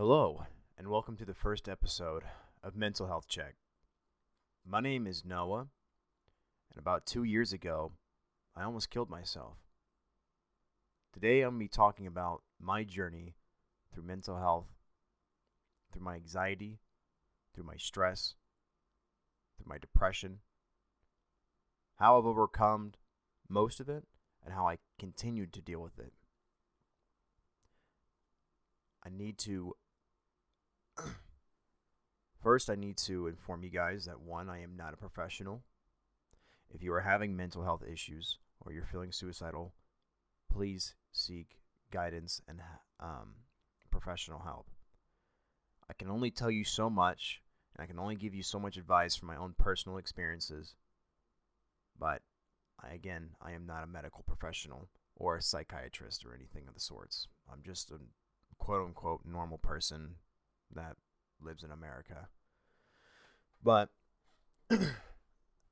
Hello, and welcome to the first episode of Mental Health Check. My name is Noah, and about 2 years ago, I almost killed myself. Today, I'm going to be talking about my journey through mental health, through my anxiety, through my stress, through my depression, how I've overcome most of it, and how I continued to deal with it. First, I need to inform you guys that one, I am not a professional. If you are having mental health issues or you're feeling suicidal, please seek guidance and professional help. I can only tell you so much, and I can only give you so much advice from my own personal experiences. But I am not a medical professional or a psychiatrist or anything of the sorts. I'm just a quote-unquote normal person that lives in America. But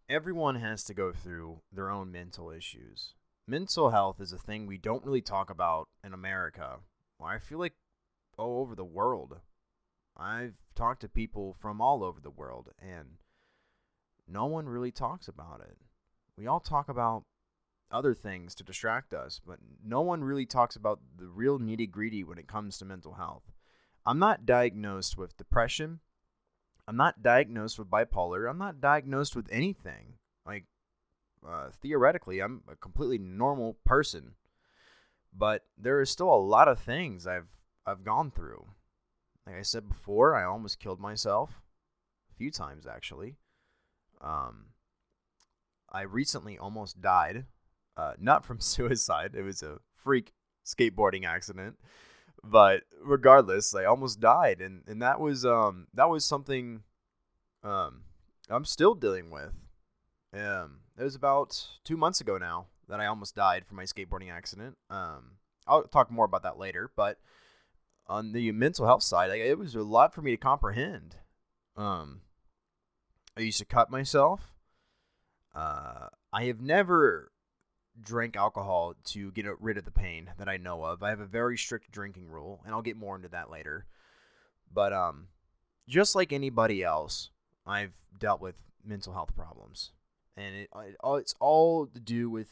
everyone has to go through their own mental issues. Mental health is a thing we don't really talk about in America. Well, I feel like all over the world. I've talked to people from all over the world, and no one really talks about it. We all talk about other things to distract us, but no one really talks about the real nitty-gritty when it comes to mental health. I'm not diagnosed with depression. I'm not diagnosed with bipolar. I'm not diagnosed with anything. Theoretically, I'm a completely normal person. But there are still a lot of things I've gone through. Like I said before, I almost killed myself. A few times, actually. I recently almost died. Not from suicide. It was a freak skateboarding accident. But regardless, I almost died, and that was something I'm still dealing with. It was about 2 months ago now that I almost died from my skateboarding accident. I'll talk more about that later, but on the mental health side, it was a lot for me to comprehend. I used to cut myself. I have never drank alcohol to get rid of the pain that I know of. I have a very strict drinking rule, and I'll get more into that later. But just like anybody else, I've dealt with mental health problems, and it's all to do with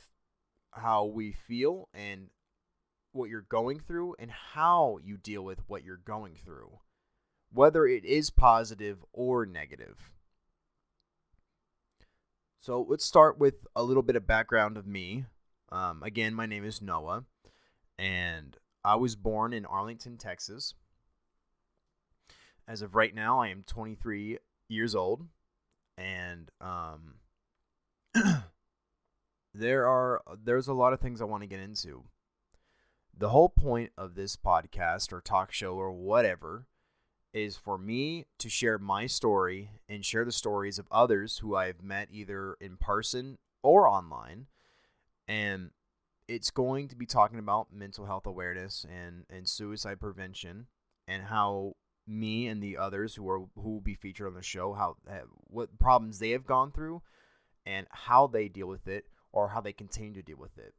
how we feel and what you're going through and how you deal with what you're going through, whether it is positive or negative. So let's start with a little bit of background of me. Again, my name is Noah, and I was born in Arlington, Texas. As of right now, I am 23 years old, and there's a lot of things I want to get into. The whole point of this podcast or talk show or whatever is for me to share my story and share the stories of others who I've met either in person or online. And it's going to be talking about mental health awareness and suicide prevention, and how me and the others who will be featured on the show, what problems they have gone through and how they deal with it or how they continue to deal with it.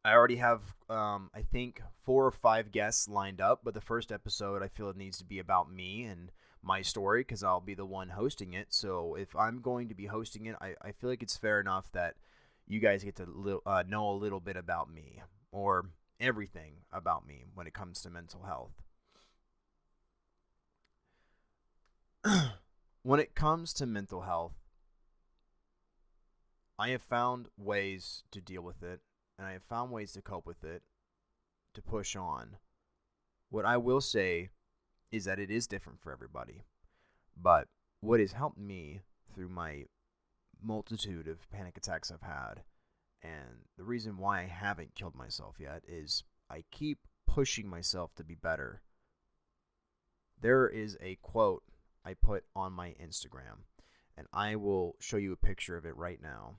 I already have, I think, 4 or 5 guests lined up, but the first episode I feel it needs to be about me and my story because I'll be the one hosting it. So if I'm going to be hosting it, I feel like it's fair enough that you guys get to know a little bit about me or everything about me when it comes to mental health. When it comes to mental health, I have found ways to deal with it, and I have found ways to cope with it, to push on. What I will say is that it is different for everybody. But what has helped me through my multitude of panic attacks I've had, and the reason why I haven't killed myself yet, is I keep pushing myself to be better. There is a quote I put on my Instagram, and I will show you a picture of it right now.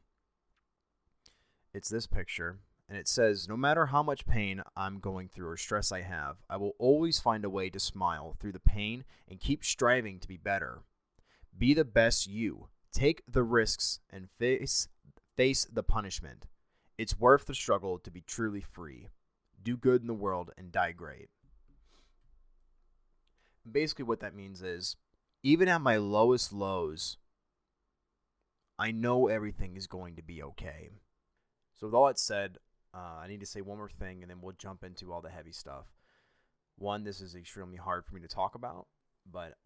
It's this picture, and it says, "No matter how much pain I'm going through or stress I have, I will always find a way to smile through the pain and keep striving to be better. Be the best you. Take the risks and face the punishment. It's worth the struggle to be truly free. Do good in the world and die great." basically what that means is, even at my lowest lows, I know everything is going to be okay. So with all that said, I need to say one more thing, and then we'll jump into all the heavy stuff. One, this is extremely hard for me to talk about, but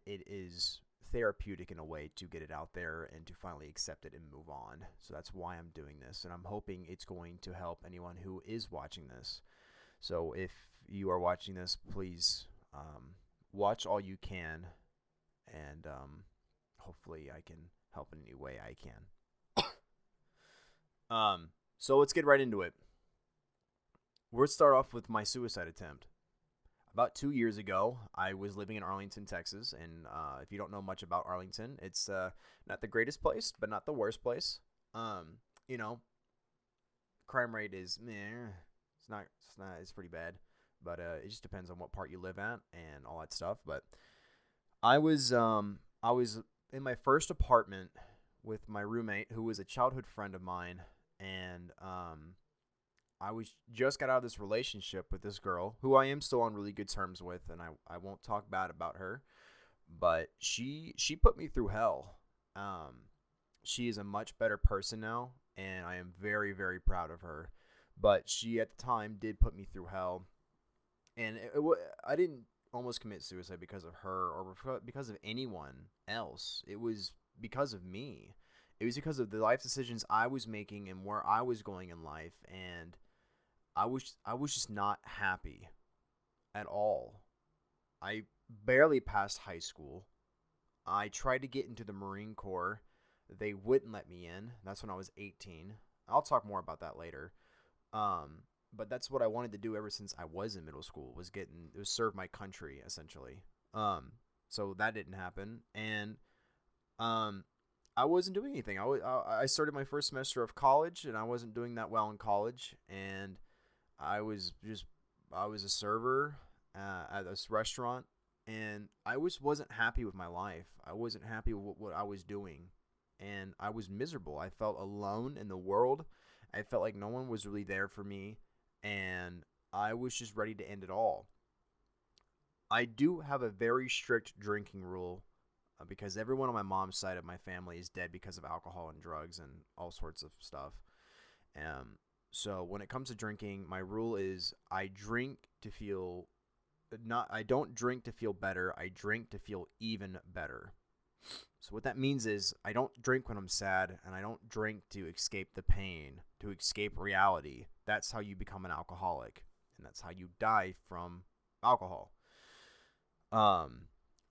it is therapeutic in a way to get it out there and to finally accept it and move on. So that's why I'm doing this, and I'm hoping it's going to help anyone who is watching this. So if you are watching this, please watch all you can, and hopefully I can help in any way I can. So let's get right into it. We'll start off with my suicide attempt. About 2 years ago, I was living in Arlington, Texas, and if you don't know much about Arlington, it's not the greatest place, but not the worst place. You know, crime rate is meh. It's pretty bad, but it just depends on what part you live at and all that stuff. But I was in my first apartment with my roommate, who was a childhood friend of mine, and I was just got out of this relationship with this girl who I am still on really good terms with, and I won't talk bad about her, but she put me through hell. She is a much better person now, and I am very, very proud of her. But she at the time did put me through hell, and I didn't almost commit suicide because of her or because of anyone else. It was because of me. It was because of the life decisions I was making and where I was going in life, and I was just not happy at all. I barely passed high school. I tried to get into the Marine Corps. They wouldn't let me in. That's when I was 18. I'll talk more about that later. But that's what I wanted to do ever since I was in middle school, was serve my country essentially. So that didn't happen, and I wasn't doing anything. I started my first semester of college, and I wasn't doing that well in college, and I was a server at this restaurant, and I wasn't happy with my life. I wasn't happy with what I was doing, and I was miserable. I felt alone in the world. I felt like no one was really there for me, and I was just ready to end it all. I do have a very strict drinking rule because everyone on my mom's side of my family is dead because of alcohol and drugs and all sorts of stuff. So when it comes to drinking, my rule is I don't drink to feel better. I drink to feel even better. So what that means is I don't drink when I'm sad, and I don't drink to escape the pain, to escape reality. That's how you become an alcoholic, and that's how you die from alcohol.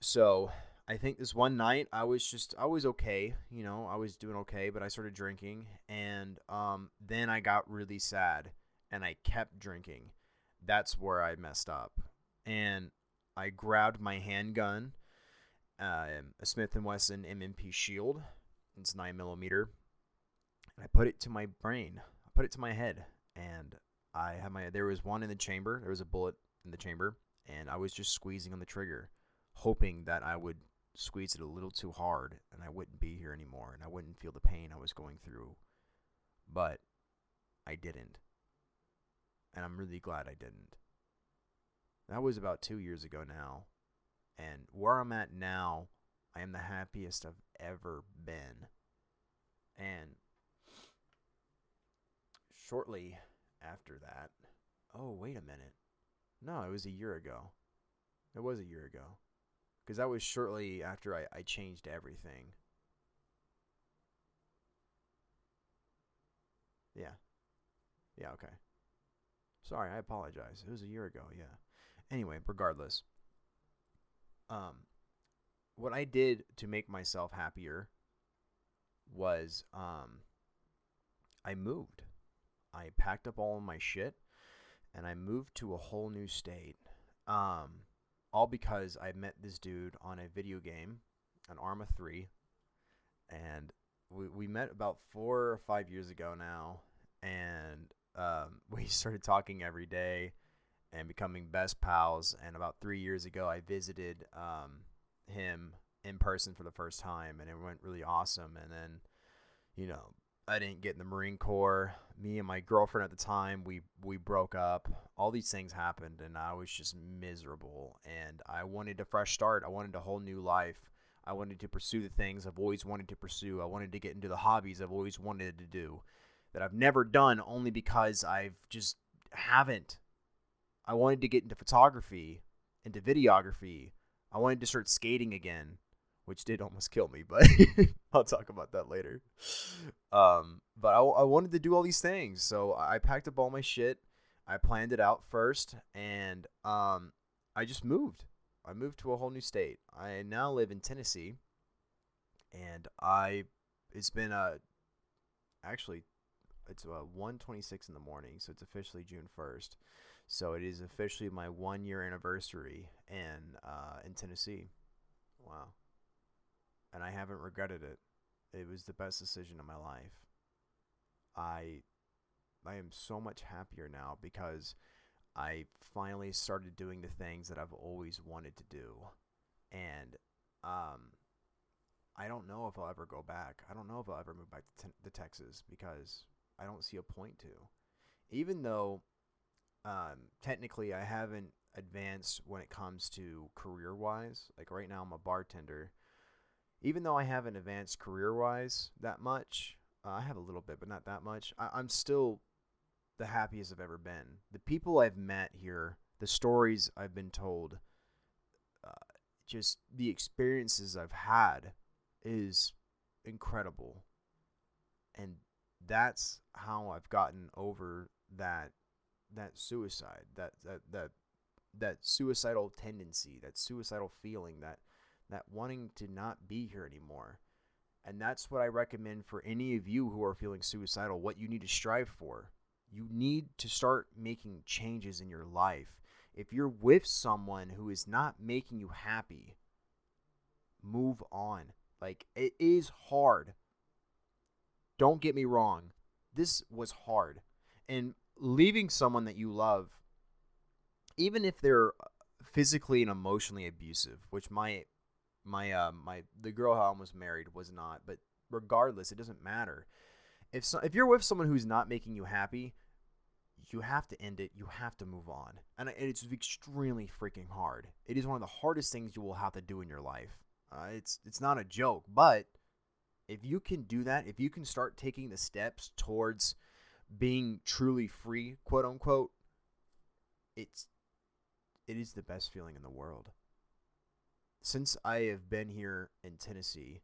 So I think this one night I was okay, I was doing okay, but I started drinking, and then I got really sad, and I kept drinking. That's where I messed up, and I grabbed my handgun, a Smith & Wesson M&P Shield. It's 9mm, and I put it to my brain. I put it to my head, and there was one in the chamber. There was a bullet in the chamber, and I was just squeezing on the trigger, hoping that I would squeeze it a little too hard and I wouldn't be here anymore and I wouldn't feel the pain I was going through. But I didn't. And I'm really glad I didn't. That was about 2 years ago now. And where I'm at now, I am the happiest I've ever been. And shortly after that, oh, wait a minute. No, it was a year ago. It was a year ago. Because that was shortly after I changed everything. Yeah. Yeah, okay. Sorry, I apologize. It was a year ago, yeah. Anyway, regardless. What I did to make myself happier was I moved. I packed up all of my shit and I moved to a whole new state. All because I met this dude on a video game, an Arma 3, and we met about 4 or 5 years ago now, and we started talking every day and becoming best pals. And about 3 years ago, I visited him in person for the first time, and it went really awesome. And then, I didn't get in the Marine Corps. Me and my girlfriend at the time, we broke up. All these things happened, and I was just miserable. And I wanted a fresh start. I wanted a whole new life. I wanted to pursue the things I've always wanted to pursue. I wanted to get into the hobbies I've always wanted to do that I've never done, only because I've just haven't. I wanted to get into photography, into videography. I wanted to start skating again, which did almost kill me, but I'll talk about that later. But I wanted to do all these things, so I packed up all my shit. I planned it out first, and I just moved. I moved to a whole new state. I now live in Tennessee, and it's been actually it's 1:26 in the morning, so it's officially June 1st. So it is officially my 1 year anniversary in Tennessee. Wow. And I haven't regretted it. It was the best decision of my life. I I am so much happier now because I finally started doing the things that I've always wanted to do. And um I don't know if I'll ever go back. I don't know if I'll ever move back to Texas because I don't see a point to. Even though technically I haven't advanced when it comes to career wise. Like right now I'm a bartender. Even though I haven't advanced career wise that much, I have a little bit, but not that much. I'm still the happiest I've ever been. The people I've met here, the stories I've been told, uh, just the experiences I've had is incredible. And that's how I've gotten over that suicide, that suicidal tendency, that suicidal feeling, that wanting to not be here anymore. And that's what I recommend for any of you who are feeling suicidal, what you need to strive for. You need to start making changes in your life. If you're with someone who is not making you happy, move on. Like, it is hard. Don't get me wrong. This was hard. And leaving someone that you love, even if they're physically and emotionally abusive, which my the girl I almost married was not, but regardless, it doesn't matter. If you're with someone who's not making you happy, you have to end it. You have to move on, and it's extremely freaking hard. It is one of the hardest things you will have to do in your life. It's not a joke, but if you can do that, if you can start taking the steps towards being truly free, quote unquote, it is the best feeling in the world. Since I have been here in Tennessee,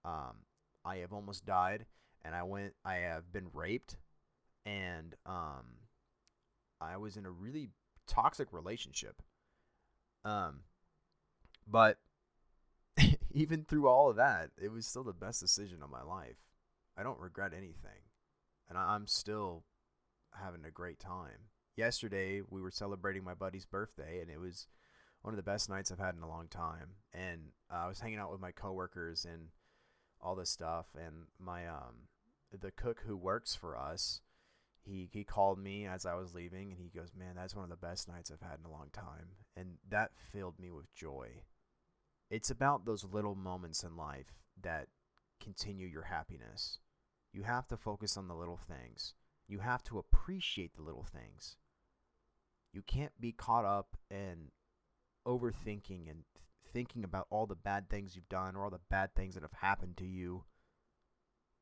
I have almost died, and I have been raped, and I was in a really toxic relationship. Um, but even through all of that, it was still the best decision of my life. I don't regret anything, and I'm still having a great time. Yesterday, we were celebrating my buddy's birthday, and it was one of the best nights I've had in a long time. And I was hanging out with my coworkers and all this stuff, and my the cook who works for us, he called me as I was leaving, and he goes, "Man, that's one of the best nights I've had in a long time," and that filled me with joy. It's about those little moments in life that continue your happiness. You have to focus on the little things. You have to appreciate the little things. You can't be caught up in overthinking and thinking about all the bad things you've done or all the bad things that have happened to you.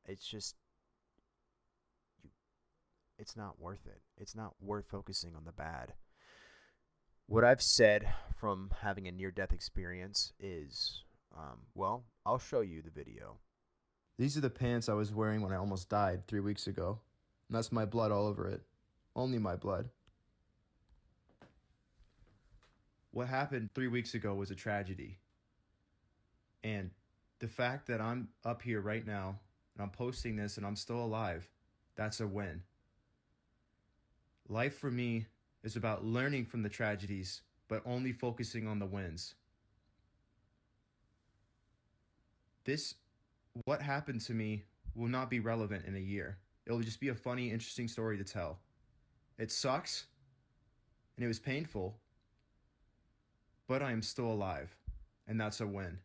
It's just it's not worth it. It's not worth focusing on the bad. What I've said from having a near-death experience is, well, I'll show you the video. These are the pants I was wearing when I almost died 3 weeks ago. And that's my blood all over it. Only my blood. What happened 3 weeks ago was a tragedy. And the fact that I'm up here right now and I'm posting this and I'm still alive, that's a win. Life for me is about learning from the tragedies, but only focusing on the wins. This, what happened to me, will not be relevant in a year. It'll just be a funny, interesting story to tell. It sucks, and it was painful, but I am still alive, and that's a win.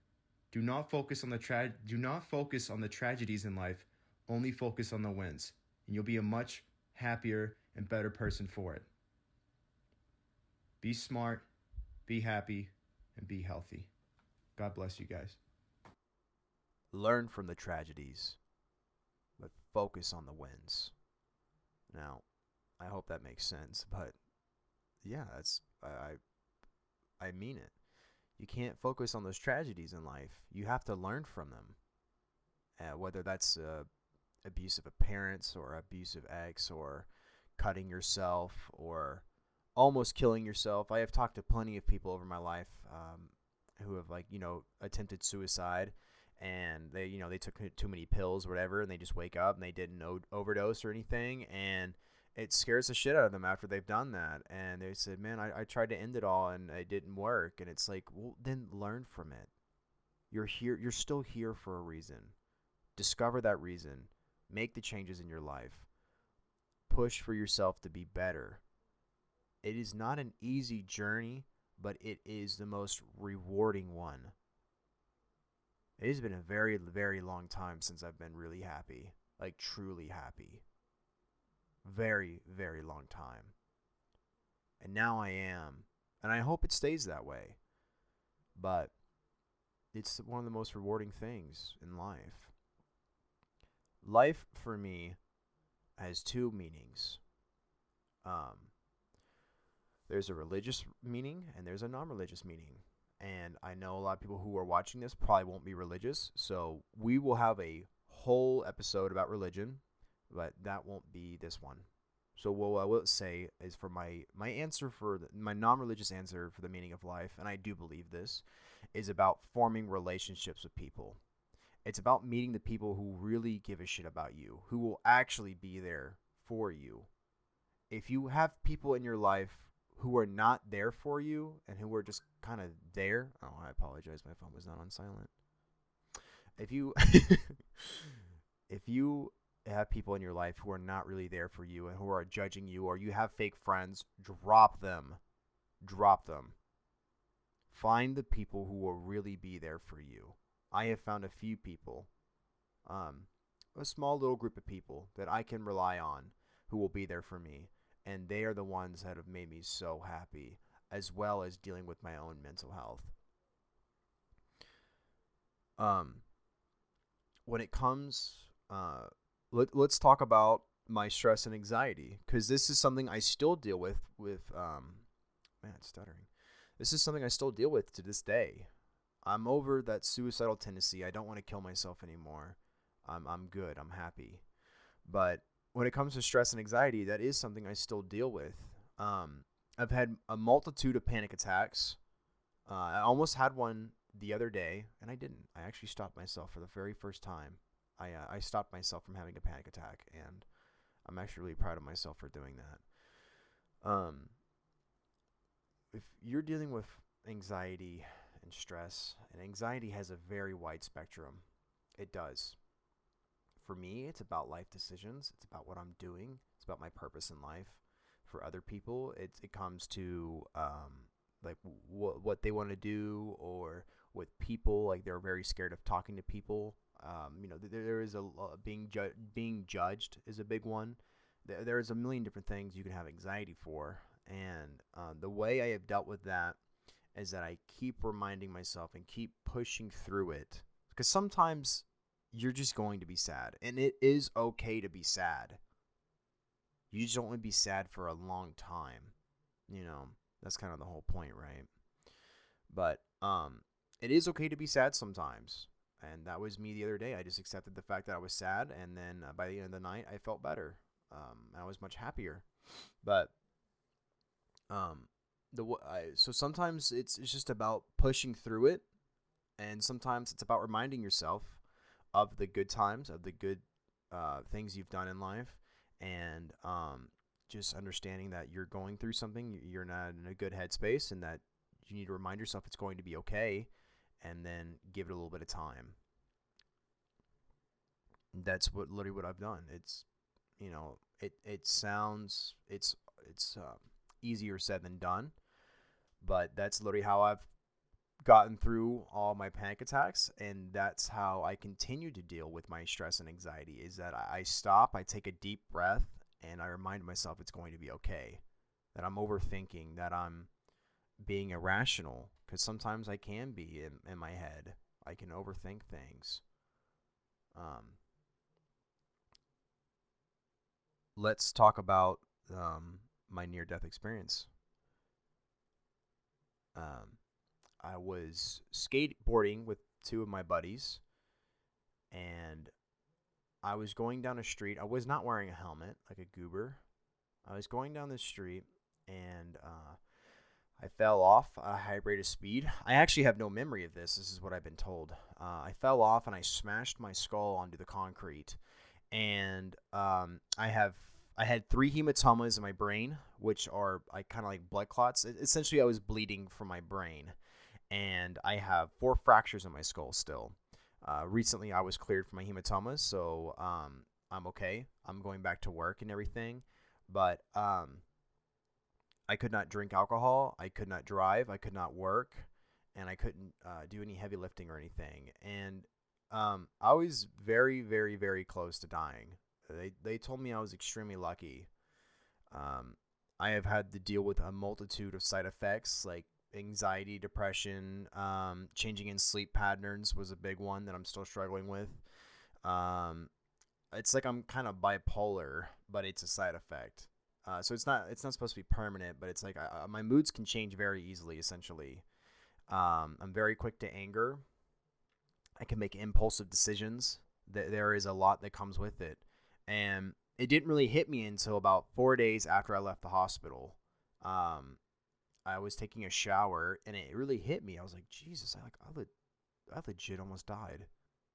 Do not focus on the tragedies in life. Only focus on the wins, and you'll be a much happier and better person for it. Be smart, be happy, and be healthy. God bless you guys. Learn from the tragedies, but focus on the wins. Now, I hope that makes sense, but yeah, I mean it. You can't focus on those tragedies in life. You have to learn from them. Whether that's abuse of a parent or abusive ex or cutting yourself or almost killing yourself. I have talked to plenty of people over my life who have attempted suicide, and they took too many pills or whatever, and they just wake up and they didn't overdose or anything, and it scares the shit out of them after they've done that. And they said, man, I tried to end it all and it didn't work. And it's like, well, then learn from it. You're here. You're still here for a reason. Discover that reason. Make the changes in your life. Push for yourself to be better. It is not an easy journey, but it is the most rewarding one. It has been a very, very long time since I've been really happy. Like, truly happy. Very, very long time. And now I am. And I hope it stays that way. But it's one of the most rewarding things in life. Life, for me, has two meanings. There's a religious meaning and there's a non-religious meaning. And I know a lot of people who are watching this probably won't be religious. So we will have a whole episode about religion, but that won't be this one. So what I will say is for my answer for my non-religious answer for the meaning of life, and I do believe this, is about forming relationships with people. It's about meeting the people who really give a shit about you, who will actually be there for you. If you have people in your life who are not there for you and who are just kind of there, oh, I apologize, my phone was not on silent. If you have people in your life who are not really there for you and who are judging you, or you have fake friends, drop them. Drop them. Find the people who will really be there for you. I have found a few people, a small little group of people that I can rely on who will be there for me. And they are the ones that have made me so happy, as well as dealing with my own mental health. When it comes, let's talk about my stress and anxiety, because this is something I still deal with stuttering. This is something I still deal with to this day. I'm over that suicidal tendency. I don't want to kill myself anymore. I'm good. I'm happy. But when it comes to stress and anxiety, that is something I still deal with. I've had a multitude of panic attacks. I almost had one the other day, and I didn't. I actually stopped myself for the very first time. I stopped myself from having a panic attack, and I'm actually really proud of myself for doing that. If you're dealing with anxiety and stress, and anxiety has a very wide spectrum, it does. For me, it's about life decisions. It's about what I'm doing. It's about my purpose in life. For other people, it comes to like what they want to do, or with people, like they're very scared of talking to people. There is being judged is a big one. There is a million different things you can have anxiety for, and the way I have dealt with that is that I keep reminding myself and keep pushing through it, because sometimes you're just going to be sad, and it is okay to be sad. You just don't want to be sad for a long time. That's kind of the whole point, right? But it is okay to be sad sometimes, and that was me the other day. I just accepted the fact that I was sad, and then by the end of the night, I felt better. I was much happier. But so sometimes it's just about pushing through it, and sometimes it's about reminding yourself of the good times, of the good things you've done in life, and just understanding that you're going through something, you're not in a good headspace, and that you need to remind yourself it's going to be okay, and then give it a little bit of time. That's literally what I've done. It's it sounds it's easier said than done, but that's literally how I've gotten through all my panic attacks, and that's how I continue to deal with my stress and anxiety, is that I stop, I take a deep breath, and I remind myself it's going to be okay, that I'm overthinking, that I'm being irrational, because sometimes I can be in my head. I can overthink things. Let's talk about my near-death experience. I was skateboarding with two of my buddies, and I was going down a street. I was not wearing a helmet like a goober. I was going down the street, and I fell off at a high rate of speed. I actually have no memory of this. This is what I've been told. I fell off, and I smashed my skull onto the concrete, and I had 3 hematomas in my brain, which are kind of like blood clots. Essentially, I was bleeding from my brain, and I have 4 fractures in my skull still. Recently, I was cleared from my hematomas, so I'm okay. I'm going back to work and everything, but I could not drink alcohol, I could not drive, I could not work, and I couldn't do any heavy lifting or anything. And I was very, very, very close to dying. They told me I was extremely lucky. I have had to deal with a multitude of side effects like anxiety, depression, changing in sleep patterns was a big one that I'm still struggling with. It's like I'm kind of bipolar, but it's a side effect. So it's not supposed to be permanent, but it's like my moods can change very easily. Essentially, I'm very quick to anger. I can make impulsive decisions. There is a lot that comes with it. And it didn't really hit me until about 4 days after I left the hospital. I was taking a shower, and it really hit me. I was like, Jesus, I legit almost died.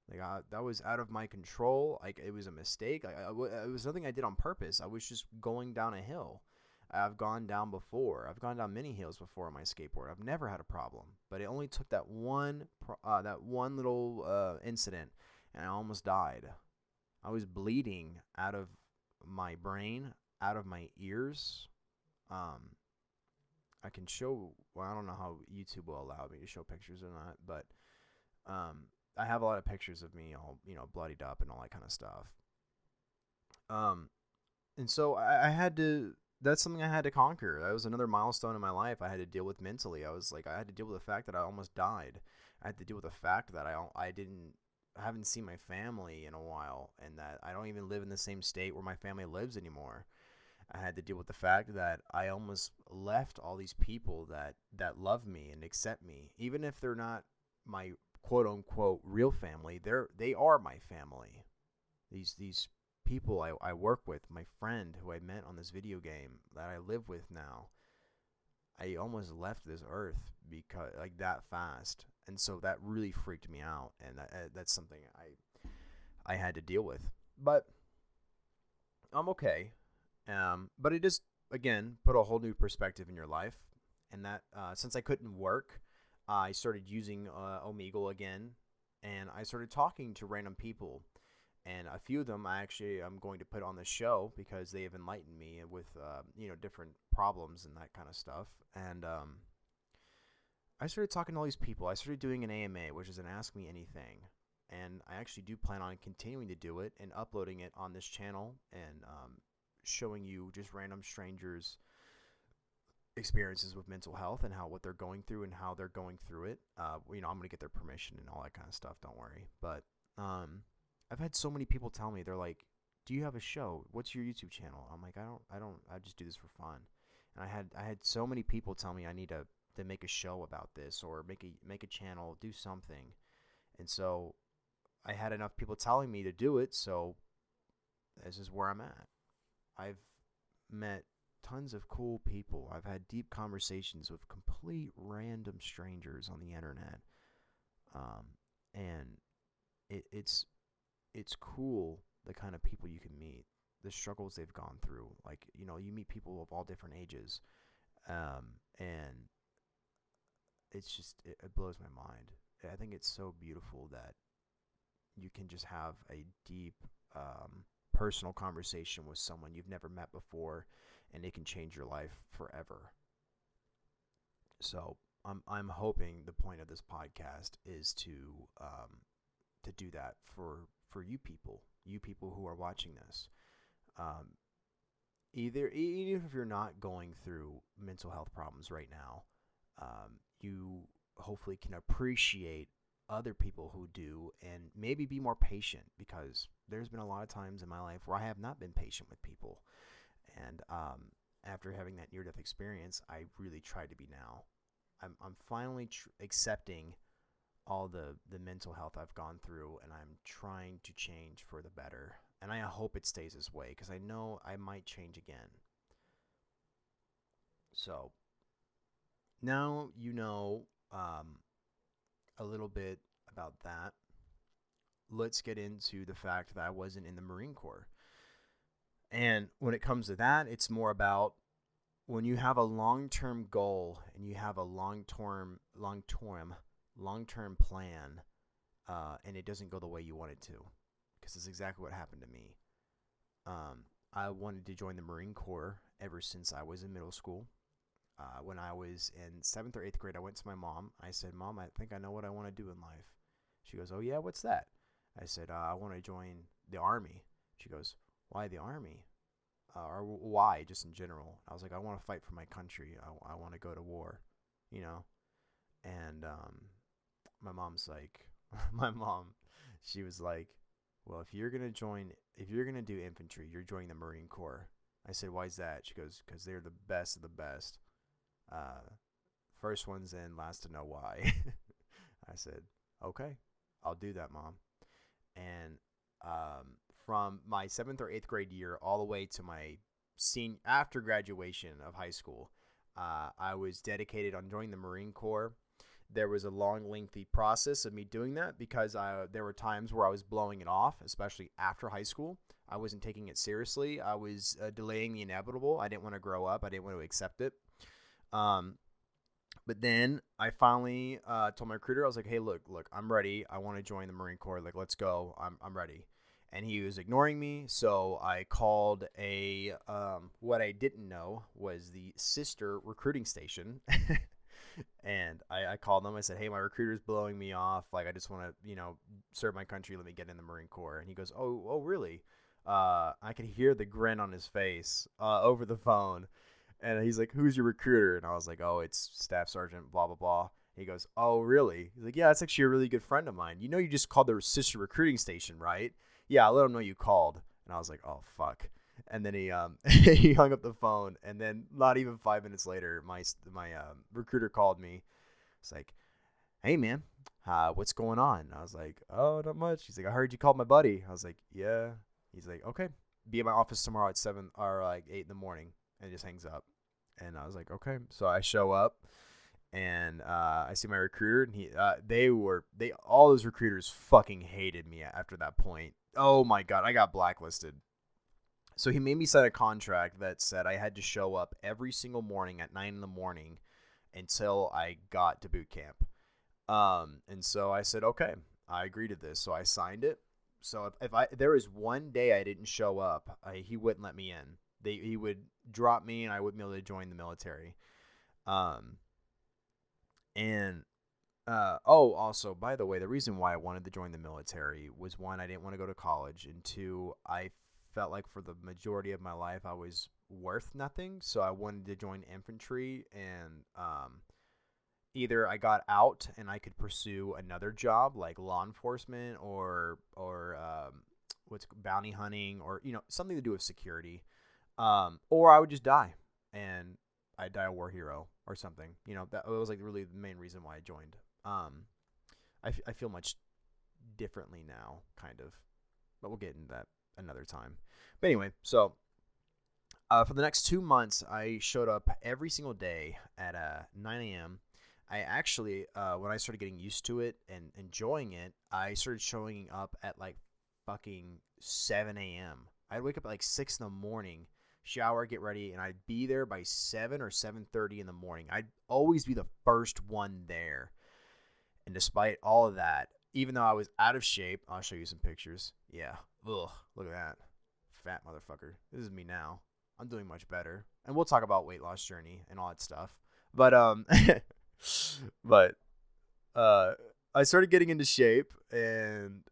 Like that was out of my control. Like it was a mistake. It was nothing I did on purpose. I was just going down a hill. I've gone down before. I've gone down many hills before on my skateboard. I've never had a problem. But it only took that one little incident, and I almost died. I was bleeding out of my brain, out of my ears. I can show. Well, I don't know how YouTube will allow me to show pictures or not, but I have a lot of pictures of me all bloodied up and all that kind of stuff. And so I had to. That's something I had to conquer. That was another milestone in my life I had to deal with mentally. I had to deal with the fact that I almost died. I had to deal with the fact that I haven't seen my family in a while, and that I don't even live in the same state where my family lives anymore. I had to deal with the fact that I almost left all these people that love me and accept me, even if they're not my quote unquote real family. They are my family. These people I work with, my friend who I met on this video game that I live with now. I almost left this earth because like that fast, and so that really freaked me out, and that's something I had to deal with. But I'm okay. But it just again put a whole new perspective in your life, and that since I couldn't work, I started using Omegle again, and I started talking to random people. And a few of them I'm going to put on the show because they have enlightened me with different problems and that kind of stuff. And I started talking to all these people. I started doing an AMA, which is an Ask Me Anything. And I actually do plan on continuing to do it and uploading it on this channel and showing you just random strangers' experiences with mental health and what they're going through and how they're going through it. I'm going to get their permission and all that kind of stuff. Don't worry. But I've had so many people tell me, they're like, "Do you have a show? What's your YouTube channel?" I'm like, I don't. I just do this for fun. And I had so many people tell me I need to make a show about this or make a channel, do something. And so I had enough people telling me to do it, so this is where I'm at. I've met tons of cool people. I've had deep conversations with complete random strangers on the internet. And it's cool the kind of people you can meet, the struggles they've gone through. Like, you meet people of all different ages. And it's just, it blows my mind. I think it's so beautiful that you can just have a deep, personal conversation with someone you've never met before, and it can change your life forever. So I'm hoping the point of this podcast is to do that for you people who are watching this. Um, even if you're not going through mental health problems right now, you hopefully can appreciate other people who do and maybe be more patient, because there's been a lot of times in my life where I have not been patient with people. And after having that near death experience, I really try to be now. I'm finally accepting all the mental health I've gone through, and I'm trying to change for the better. And I hope it stays this way, because I know I might change again. So now you know a little bit about that. Let's get into the fact that I wasn't in the Marine Corps. And when it comes to that, it's more about when you have a long-term goal and you have a long-term plan, and it doesn't go the way you want it to, because it's exactly what happened to me. I wanted to join the Marine Corps ever since I was in middle school. When I was in 7th or 8th grade, I went to my mom. I said, "Mom, I think I know what I want to do in life." She goes, "Oh, yeah, what's that?" I said, "I want to join the Army." She goes, "Why the Army? Or why, just in general?" I was like, "I want to fight for my country. I want to go to war, you know?" And my mom's like, my mom, she was like, "Well, if you're gonna do infantry, you're joining the Marine Corps." I said, "Why is that?" She goes, "Because they're the best of the best. Uh, First one's in, last to know why." I said, "Okay, I'll do that, Mom." And from my 7th or 8th grade year all the way to my after graduation of high school, I was dedicated on joining the Marine Corps. There was a long, lengthy process of me doing that, because there were times where I was blowing it off, especially after high school. I wasn't taking it seriously. I was delaying the inevitable. I didn't want to grow up. I didn't want to accept it. But then I finally told my recruiter, I was like, "Hey, look, I'm ready. I want to join the Marine Corps. Like, let's go. I'm ready." And he was ignoring me, so I called what I didn't know was the sister recruiting station. And I called them. I said, "Hey, my recruiter's blowing me off. Like, I just want to, serve my country. Let me get in the Marine Corps." And he goes, "Oh, really?" I could hear the grin on his face over the phone. And he's like, "Who's your recruiter?" And I was like, "Oh, it's Staff Sergeant blah, blah, blah." He goes, "Oh, really?" He's like, "Yeah, that's actually a really good friend of mine. You just called the sister recruiting station, right?" "Yeah, I'll let him know you called." And I was like, "Oh, fuck." And then he he hung up the phone. And then not even 5 minutes later, my recruiter called me. It's like, "Hey, man, what's going on?" And I was like, "Oh, not much." He's like, "I heard you called my buddy." I was like, "Yeah." He's like, "Okay, be at my office tomorrow at 7 or like 8 in the morning." And just hangs up. And I was like, "Okay." So I show up, and I see my recruiter, and all those recruiters fucking hated me after that point. Oh my God, I got blacklisted. So he made me sign a contract that said I had to show up every single morning at 9 in the morning until I got to boot camp. And so I said, "Okay, I agree to this." So I signed it. So if there was one day I didn't show up, he wouldn't let me in. He would drop me, and I wouldn't be able to join the military. Um, and Also, by the way, the reason why I wanted to join the military was, one, I didn't want to go to college, and two, I felt like for the majority of my life I was worth nothing, so I wanted to join infantry, and either I got out and I could pursue another job like law enforcement or what's bounty hunting, or something to do with security, or I would just die, and I'd die a war hero or something. That was like really the main reason why I joined. I feel much differently now, kind of, but we'll get into that another time. But anyway, so for the next 2 months, I showed up every single day at 9 a.m. I actually, when I started getting used to it and enjoying it, I started showing up at like fucking 7 a.m. I'd wake up at like 6 in the morning, shower, get ready, and I'd be there by 7 or 7:30 in the morning. I'd always be the first one there. And despite all of that, even though I was out of shape, I'll show you some pictures. Yeah. Ugh, look at that. Fat motherfucker. This is me now. I'm doing much better. And we'll talk about weight loss journey and all that stuff. But But uh, I started getting into shape and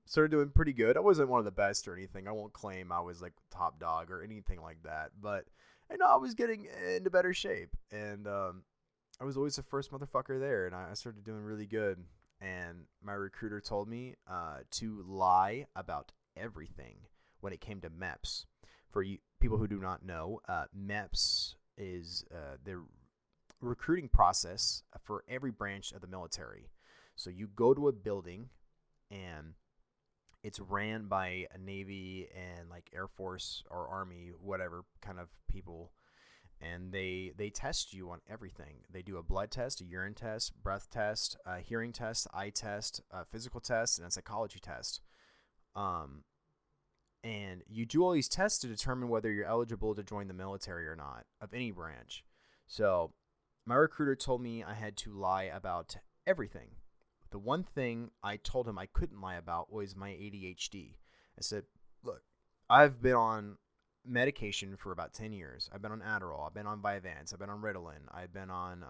started doing pretty good. I wasn't one of the best or anything. I won't claim I was like top dog or anything like that. But I was getting into better shape, and I was always the first motherfucker there, and I started doing really good. And my recruiter told me to lie about everything when it came to MEPS. For you people who do not know, MEPS is the recruiting process for every branch of the military. So you go to a building and it's ran by a Navy and like Air Force or Army, whatever kind of people, and they test you on everything. They do a blood test, a urine test, breath test, a hearing test, eye test, a physical test, and a psychology test. Um, and you do all these tests to determine whether you're eligible to join the military or not of any branch. So my recruiter told me I had to lie about everything. The one thing I told him I couldn't lie about was my ADHD. I said, look, I've been on medication for about 10 years. I've been on Adderall. I've been on Vyvanse. I've been on Ritalin. I've been on,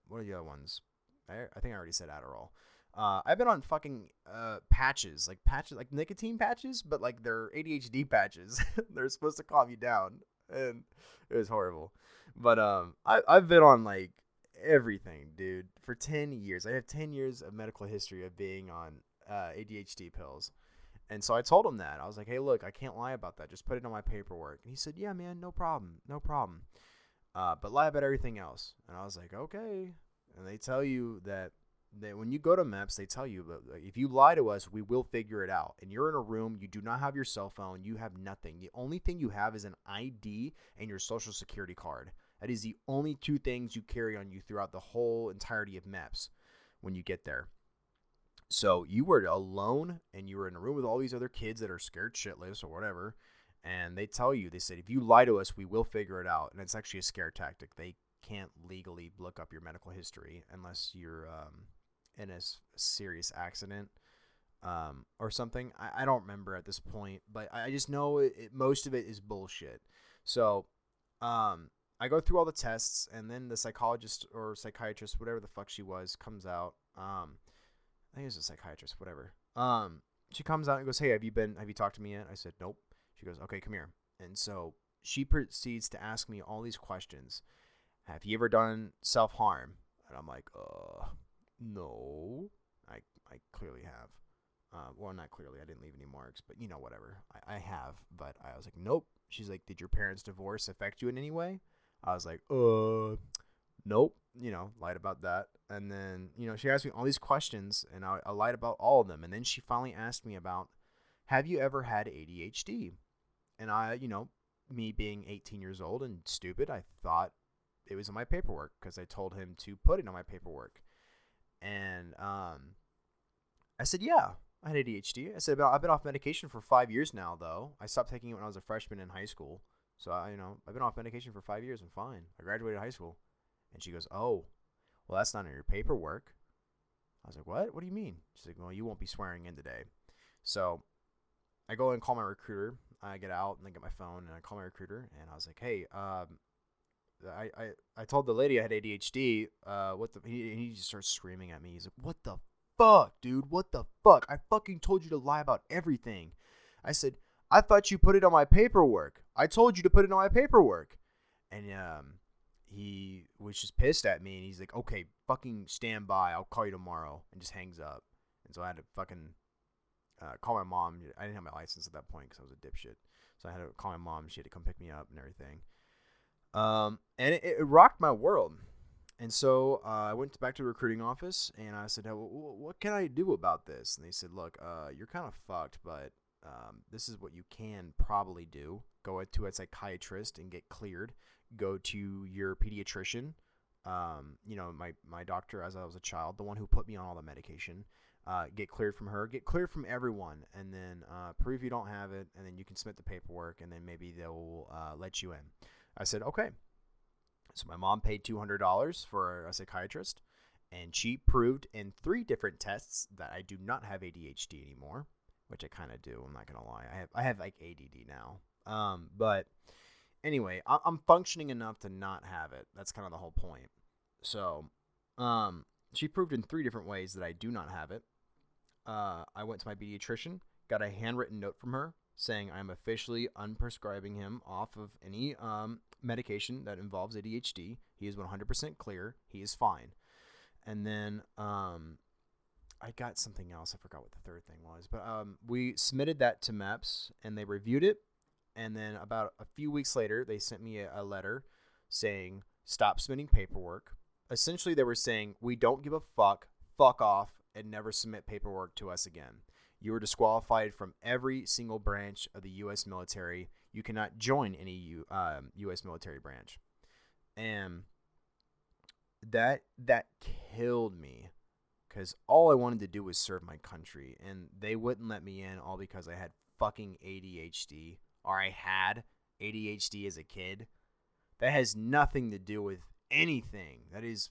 what are the other ones? I think I already said Adderall. I've been on fucking patches, like nicotine patches, but like they're ADHD patches. They're supposed to calm you down, and it was horrible. But I've been on like everything, dude, for 10 years. I have 10 years of medical history of being on ADHD pills. And so I told him that. I was like, hey, look, I can't lie about that. Just put it on my paperwork. And he said, yeah, man, no problem. No problem. But lie about everything else. And I was like, okay. And they tell you that when you go to MEPS, they tell you, if you lie to us, we will figure it out. And you're in a room. You do not have your cell phone. You have nothing. The only thing you have is an ID and your social security card. That is the only two things you carry on you throughout the whole entirety of MEPS when you get there. So you were alone, and you were in a room with all these other kids that are scared shitless or whatever, and they tell you, they said, if you lie to us, we will figure it out. And it's actually a scare tactic. They can't legally look up your medical history unless you're in a serious accident or something. I don't remember at this point, but I just know most of it is bullshit. So I go through all the tests, and then the psychologist or psychiatrist, whatever the fuck she was, comes out. I think it was a psychiatrist, whatever. She comes out and goes, hey, have you talked to me yet? I said, nope. She goes, okay, come here. And so she proceeds to ask me all these questions. Have you ever done self-harm? And I'm like, no. I clearly have. Well, not clearly. I didn't leave any marks, but whatever. I have, but I was like, nope. She's like, did your parents' divorce affect you in any way? I was like, nope. Lied about that. And then, she asked me all these questions, and I lied about all of them. And then she finally asked me about, have you ever had ADHD? And I, me being 18 years old and stupid, I thought it was in my paperwork because I told him to put it on my paperwork. And I said, yeah, I had ADHD. I said, I've been off medication for 5 years now, though. I stopped taking it when I was a freshman in high school. So, I've been off medication for 5 years. I'm fine. I graduated high school. And she goes, oh, well, that's not in your paperwork. I was like, what? What do you mean? She's like, well, you won't be swearing in today. So I go and call my recruiter. I get out and I get my phone and I call my recruiter. And I was like, hey, I told the lady I had ADHD. He just starts screaming at me. He's like, what the fuck, dude? What the fuck? I fucking told you to lie about everything. I said, I thought you put it on my paperwork. I told you to put it on my paperwork. And he was just pissed at me, and he's like, okay, fucking stand by. I'll call you tomorrow, and just hangs up. And so I had to fucking call my mom. I didn't have my license at that point because I was a dipshit. So I had to call my mom. She had to come pick me up and everything. And it rocked my world. And so I went back to the recruiting office, and I said, what can I do about this? And they said, look, you're kind of fucked, but this is what you can probably do. Go to a psychiatrist and get cleared. Go to your pediatrician, my doctor as I was a child, the one who put me on all the medication, get cleared from her, get cleared from everyone, and then prove you don't have it, and then you can submit the paperwork, and then maybe they'll let you in. I said, okay. So my mom paid $200 for a psychiatrist, and she proved in 3 different tests that I do not have ADHD anymore, which I kind of do. I'm not going to lie. I have like ADD now. But anyway, I'm functioning enough to not have it. That's kind of the whole point. So She proved in 3 different ways that I do not have it. I went to my pediatrician, got a handwritten note from her saying I'm officially unprescribing him off of any medication that involves ADHD. He is 100% clear. He is fine. And then I got something else. I forgot what the third thing was. But we submitted that to MEPS, and they reviewed it. And then about a few weeks later, they sent me a letter saying, stop submitting paperwork. Essentially, they were saying, we don't give a fuck off, and never submit paperwork to us again. You are disqualified from every single branch of the U.S. military. You cannot join any U.S. military branch. And that killed me, because all I wanted to do was serve my country, and they wouldn't let me in all because I had fucking ADHD, or I had ADHD as a kid. That has nothing to do with anything. That is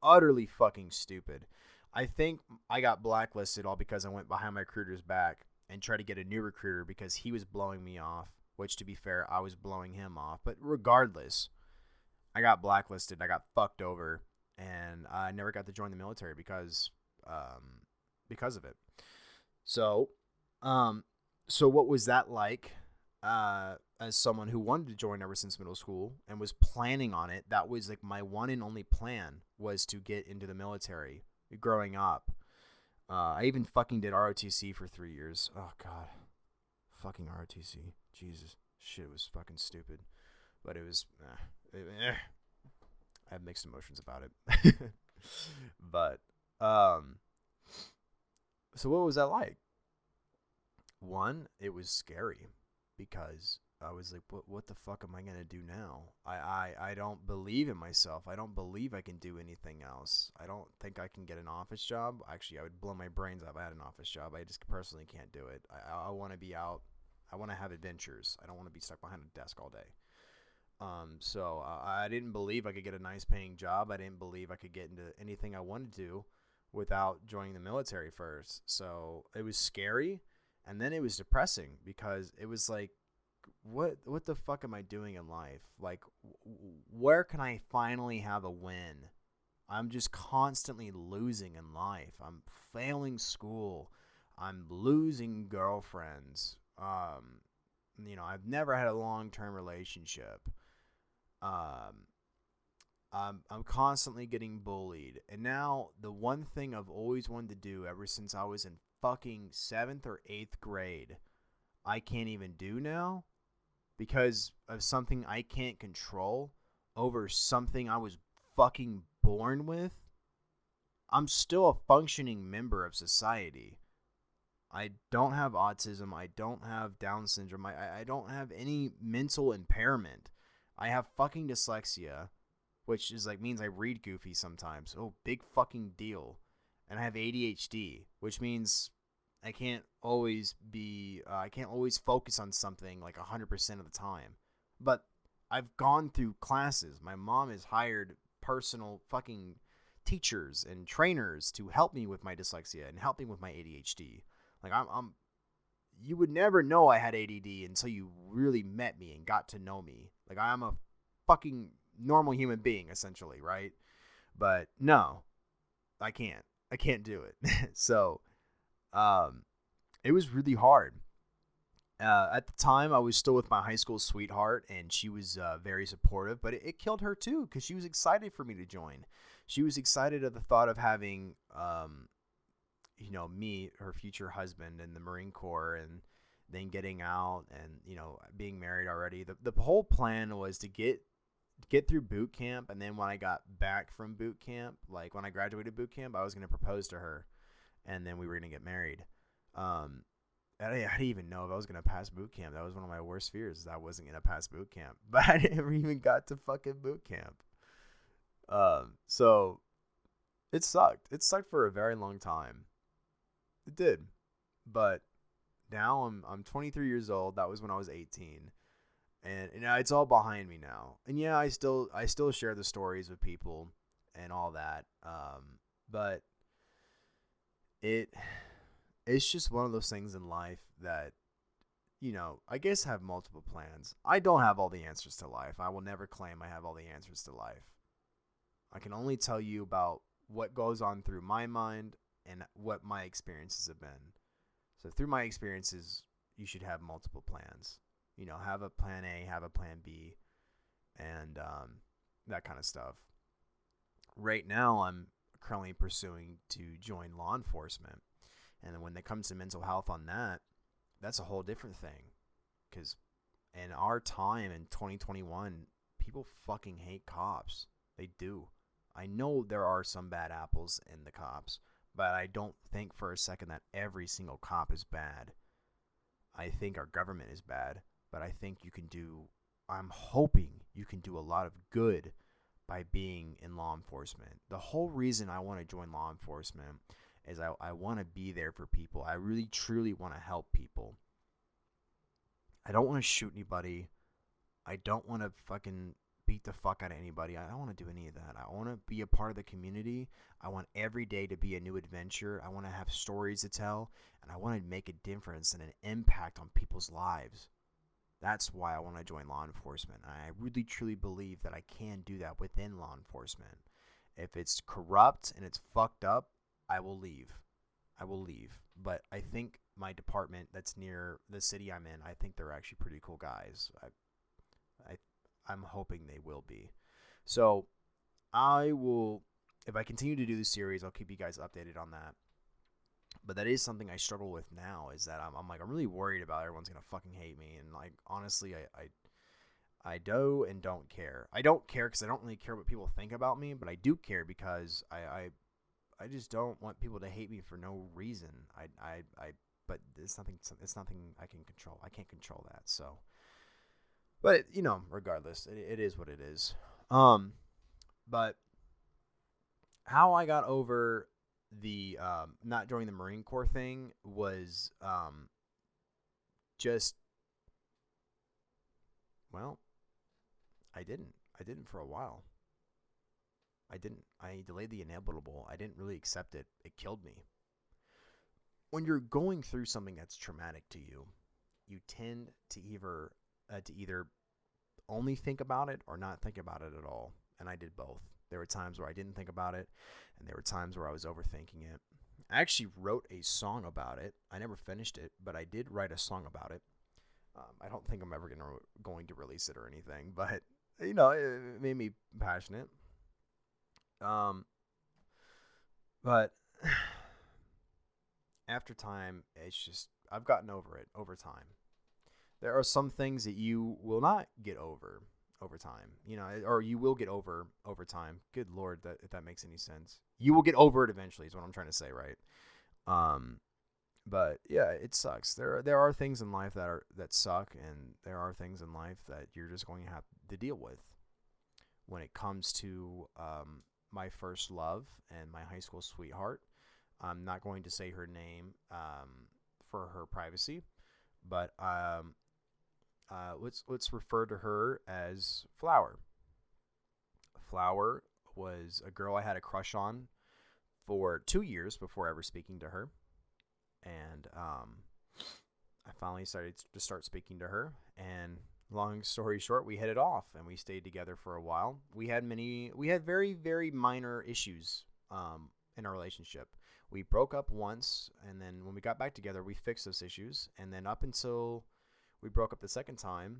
utterly fucking stupid. I think I got blacklisted all because I went behind my recruiter's back and tried to get a new recruiter because he was blowing me off, which, to be fair, I was blowing him off. But regardless, I got blacklisted. I got fucked over, and I never got to join the military because of it. So what was that like? As someone who wanted to join ever since middle school and was planning on it, that was like my one and only plan, was to get into the military growing up. I even fucking did ROTC for 3 years. Oh god, fucking ROTC, Jesus, shit was fucking stupid, but it was I have mixed emotions about it. But so what was that like? One, it was scary, because I was like, what the fuck am I going to do now? I don't believe in myself. I don't believe I can do anything else. I don't think I can get an office job. Actually, I would blow my brains out if I had an office job. I just personally can't do it. I want to be out. I want to have adventures. I don't want to be stuck behind a desk all day. So I didn't believe I could get a nice paying job. I didn't believe I could get into anything I wanted to without joining the military first. So it was scary. And then it was depressing, because it was like, what the fuck am I doing in life? Like, where can I finally have a win? I'm just constantly losing in life. I'm failing school. I'm losing girlfriends. I've never had a long-term relationship. I'm constantly getting bullied. And now the one thing I've always wanted to do ever since I was in fucking 7th or 8th grade, I can't even do now, because of something I can't control over something I was fucking born with. I'm still a functioning member of society. I don't have autism. I don't have Down syndrome. I don't have any mental impairment. I have fucking dyslexia, which is like means I read goofy sometimes. Oh, big fucking deal. And I have ADHD, which means I can't always focus on something like 100% of the time. But I've gone through classes. My mom has hired personal fucking teachers and trainers to help me with my dyslexia and help me with my ADHD. Like you would never know I had ADD until you really met me and got to know me. Like, I'm a fucking normal human being, essentially, right? But no, I can't do it. So, it was really hard. At the time, I was still with my high school sweetheart, and she was very supportive, but it killed her too, because she was excited for me to join. She was excited at the thought of having, me, her future husband, in the Marine Corps, and then getting out and, being married already. The whole plan was to get through boot camp, and then when I got back from boot camp, like when I graduated boot camp, I was going to propose to her, and then we were going to get married. I didn't even know if I was going to pass boot camp. That was one of my worst fears, is I wasn't going to pass boot camp. But I never even got to fucking boot camp. So it sucked. It sucked for a very long time. It did. But now I'm 23 years old. That was when I was 18. And it's all behind me now. And yeah, I still share the stories with people and all that. But it's just one of those things in life that, I guess have multiple plans. I don't have all the answers to life. I will never claim I have all the answers to life. I can only tell you about what goes on through my mind and what my experiences have been. So through my experiences, you should have multiple plans. You know, have a plan A, have a plan B, and that kind of stuff. Right now, I'm currently pursuing to join law enforcement. And when it comes to mental health on that, that's a whole different thing. Because in our time in 2021, people fucking hate cops. They do. I know there are some bad apples in the cops, but I don't think for a second that every single cop is bad. I think our government is bad, but I think I'm hoping you can do a lot of good by being in law enforcement. The whole reason I want to join law enforcement is I want to be there for people. I really, truly want to help people. I don't want to shoot anybody. I don't want to fucking beat the fuck out of anybody. I don't want to do any of that. I want to be a part of the community. I want every day to be a new adventure. I want to have stories to tell, and I want to make a difference and an impact on people's lives. That's why I want to join law enforcement. I really, truly believe that I can do that within law enforcement. If it's corrupt and it's fucked up, I will leave. But I think my department that's near the city I'm in, I think they're actually pretty cool guys. I'm hoping they will be. So I will, if I continue to do this series, I'll keep you guys updated on that. But that is something I struggle with now, is that I'm really worried about everyone's going to fucking hate me. And like, honestly, I do and don't care. I don't care because I don't really care what people think about me, but I do care because I just don't want people to hate me for no reason. But it's nothing I can control. I can't control that. So, but you know, regardless, it is what it is. But how I got over the not joining the Marine Corps thing was just, well, I didn't for a while. I delayed the inevitable. I didn't really accept it. It killed me. When you're going through something that's traumatic to you, you tend to either only think about it or not think about it at all. And I did both. There were times where I didn't think about it, and there were times where I was overthinking it. I actually wrote a song about it. I never finished it, but I did write a song about it. I don't think I'm ever going to release it or anything, but you know, it made me passionate. But after time, it's just, I've gotten over it over time. There are some things that you will not get over time, you know, or you will get over time. Good Lord, if that makes any sense. You will get over it eventually is what I'm trying to say, right? But yeah, it sucks. There are things in life that suck, and there are things in life that you're just going to have to deal with. When it comes to my first love and my high school sweetheart, I'm not going to say her name for her privacy, but let's refer to her as Flower. Flower was a girl I had a crush on for 2 years before ever speaking to her, and I finally started to start speaking to her, and long story short, we hit it off, and we stayed together for a while. We had very, very minor issues in our relationship. We broke up once, and then when we got back together, we fixed those issues, and then up until we broke up the second time,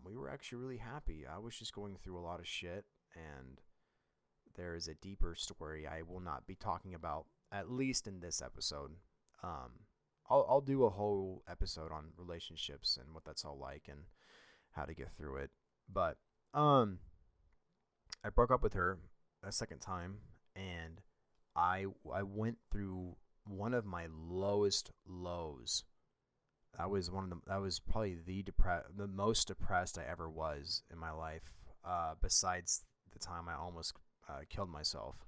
we were actually really happy. I was just going through a lot of shit, and there is a deeper story I will not be talking about, at least in this episode. I'll do a whole episode on relationships and what that's all like and how to get through it. But I broke up with her a second time, and I went through one of my lowest lows. That was probably the most depressed I ever was in my life, besides the time I almost killed myself.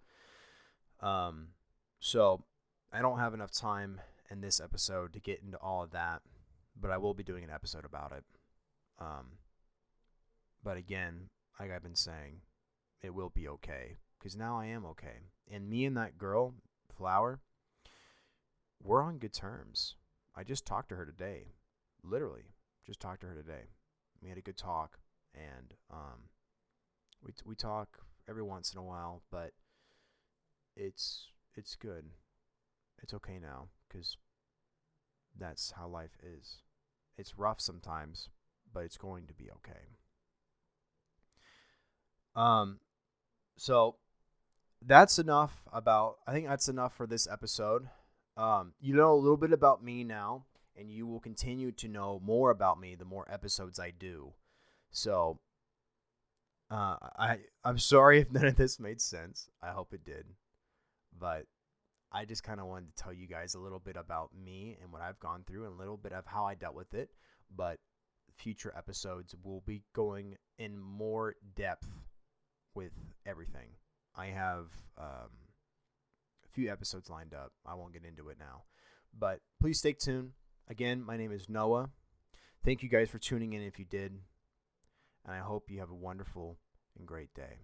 So I don't have enough time in this episode to get into all of that, but I will be doing an episode about it. But again, like I've been saying, it will be okay, because now I am okay. And me and that girl, Flower, we're on good terms. I just talked to her today. Literally, just talked to her today. We had a good talk, and we talk every once in a while, but it's good. It's okay now, because that's how life is. It's rough sometimes, but it's going to be okay. Um, so that's enough about. I think that's enough for this episode. You know a little bit about me now, and you will continue to know more about me the more episodes I do. So, I'm sorry if none of this made sense. I hope it did, but I just kind of wanted to tell you guys a little bit about me and what I've gone through, and a little bit of how I dealt with it. But future episodes will be going in more depth with everything. I have a few episodes lined up. I won't get into it now, but please stay tuned. Again, my name is Noah. Thank you guys for tuning in if you did, and I hope you have a wonderful and great day.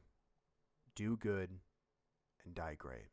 Do good and die great.